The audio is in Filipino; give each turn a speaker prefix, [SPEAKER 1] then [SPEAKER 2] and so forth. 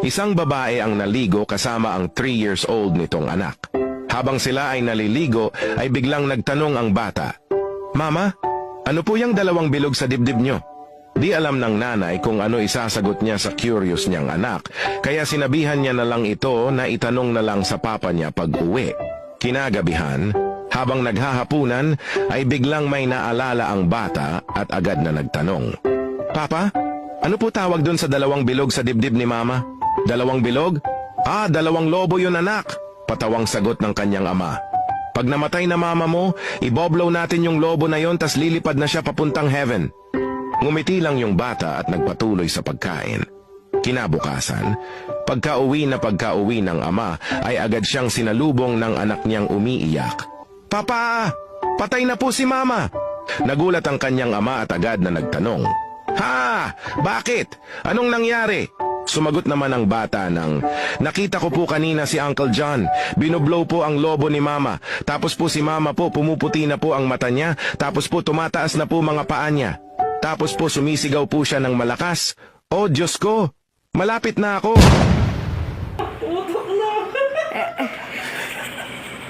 [SPEAKER 1] Isang babae ang naligo kasama ang 3 years old nitong anak. Habang sila ay naliligo, ay biglang nagtanong ang bata, "Mama, ano po yung dalawang bilog sa dibdib nyo?" Di alam ng nanay kung ano isasagot niya sa curious niyang anak, kaya sinabihan niya na lang ito na itanong na lang sa papa niya pag-uwi. Kinagabihan, habang naghahapunan, ay biglang may naalala ang bata at agad na nagtanong, "Papa, ano po tawag dun sa dalawang bilog sa dibdib ni Mama?" "Dalawang bilog? Ah, dalawang lobo yun anak," patawang sagot ng kanyang ama. "Pag namatay na mama mo, iboblow natin yung lobo na yon tas lilipad na siya papuntang heaven." Ngumiti lang yung bata at nagpatuloy sa pagkain. Kinabukasan, pagka-uwi ng ama ay agad siyang sinalubong ng anak niyang umiiyak. "Papa, patay na po si Mama." Nagulat ang kanyang ama at agad na nagtanong, "Ha? Bakit? Anong nangyari?" Sumagot naman ang bata ng, "Nakita ko po kanina si Uncle John. Binoblow po ang lobo ni Mama. Tapos po si Mama po pumuputi na po ang mata niya. Tapos po tumataas na po mga paa niya. Tapos po sumisigaw po siya ng malakas. Oh Diyos ko! Malapit na ako!"